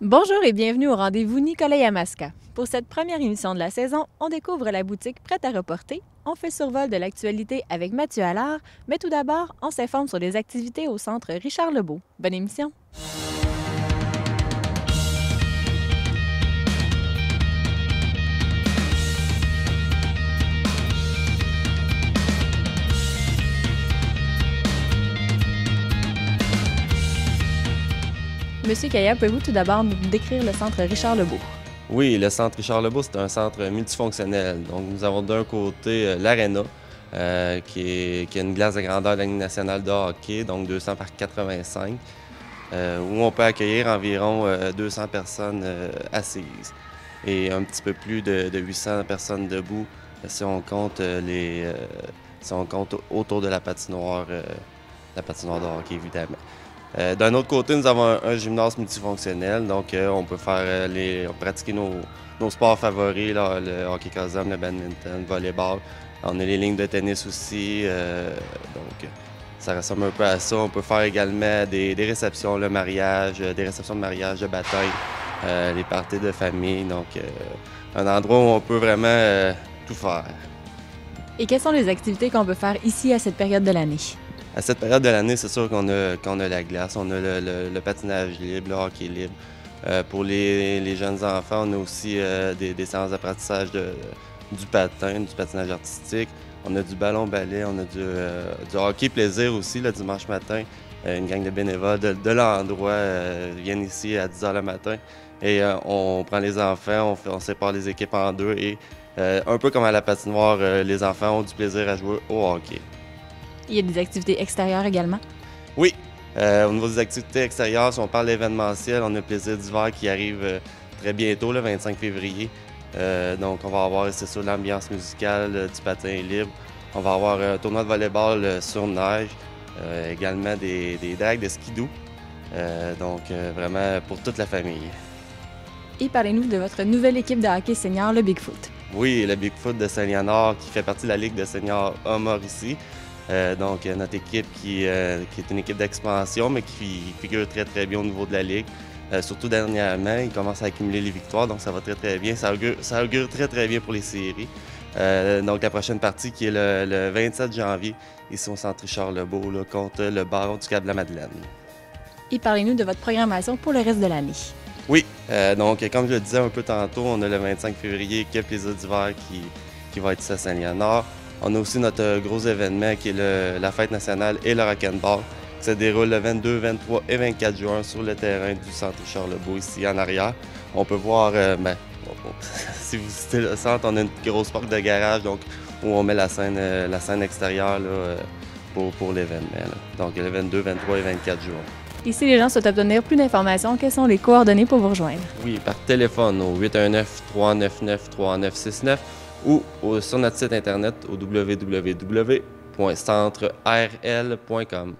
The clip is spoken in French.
Bonjour et bienvenue au rendez-vous Nicolas Yamaska. Pour cette première émission de la saison, on découvre la boutique prête à reporter, on fait survol de l'actualité avec Mathieu Allard, mais tout d'abord, on s'informe sur les activités au centre Richard Lebeau. Bonne émission! Monsieur Kaya, pouvez-vous tout d'abord nous décrire le centre Richard Lebeau? Oui, le centre Richard Lebeau, c'est un centre multifonctionnel. Donc, nous avons d'un côté l'aréna, qui a une glace de grandeur de la Ligue nationale de hockey, donc 200 par 85, où on peut accueillir environ 200 personnes assises et un petit peu plus de 800 personnes debout si on compte si on compte autour de la patinoire de hockey, évidemment. D'un autre côté, nous avons un gymnase multifonctionnel, donc on peut faire pratiquer nos sports favoris, là, le hockey casum, le badminton, le volleyball. On a les lignes de tennis aussi, donc ça ressemble un peu à ça. On peut faire également des réceptions, le mariage, des réceptions de mariage, de baptême, les parties de famille, donc un endroit où on peut vraiment tout faire. Et quelles sont les activités qu'on peut faire ici à cette période de l'année? À cette période de l'année, c'est sûr qu'on a la glace, on a le patinage libre, le hockey libre. Pour les jeunes enfants, on a aussi des séances d'apprentissage du patinage artistique. On a du ballon-ballet, on a du hockey plaisir aussi le dimanche matin. Une gang de bénévoles de l'endroit viennent ici à 10 h le matin et on prend les enfants, on sépare les équipes en deux et un peu comme à la patinoire, les enfants ont du plaisir à jouer au hockey. Il y a des activités extérieures également? Oui. Au niveau des activités extérieures, si on parle d'événementiel, on a le plaisir d'hiver qui arrive très bientôt, le 25 février. Donc, on va avoir, c'est sûr, l'ambiance musicale, du patin libre. On va avoir un tournoi de volleyball sur neige, également des drags de skidoo. Donc, vraiment pour toute la famille. Et parlez-nous de votre nouvelle équipe de hockey senior, le Bigfoot. Oui, le Bigfoot de Saint-Léonard qui fait partie de la Ligue de seniors hommes ici. Donc, notre équipe qui est une équipe d'expansion, mais qui figure très, très bien au niveau de la Ligue. Surtout dernièrement, ils commencent à accumuler les victoires, donc ça va très, très bien. Ça augure très, très bien pour les séries. Donc, la prochaine partie qui est le 27 janvier, ici au centre Richard Lebeau, là, contre le Baron du Cap-de-la-Madeleine. Et parlez-nous de votre programmation pour le reste de l'année. Oui, donc comme je le disais un peu tantôt, on a le 25 février Quai Plaisir d'hiver qui va être ici à Saint-Léonard. On a aussi notre gros événement qui est la fête nationale et le rock'n'ball qui se déroule le 22, 23 et 24 juin sur le terrain du centre Richard Lebeau ici en arrière. On peut voir, si vous visitez le centre, on a une grosse porte de garage donc, où on met la scène extérieure là, pour l'événement. Donc le 22, 23 et 24 juin. Et si les gens souhaitent obtenir plus d'informations, quelles sont les coordonnées pour vous rejoindre? Oui, par téléphone au 819-399-3969 ou sur notre site internet au www.centrerl.com.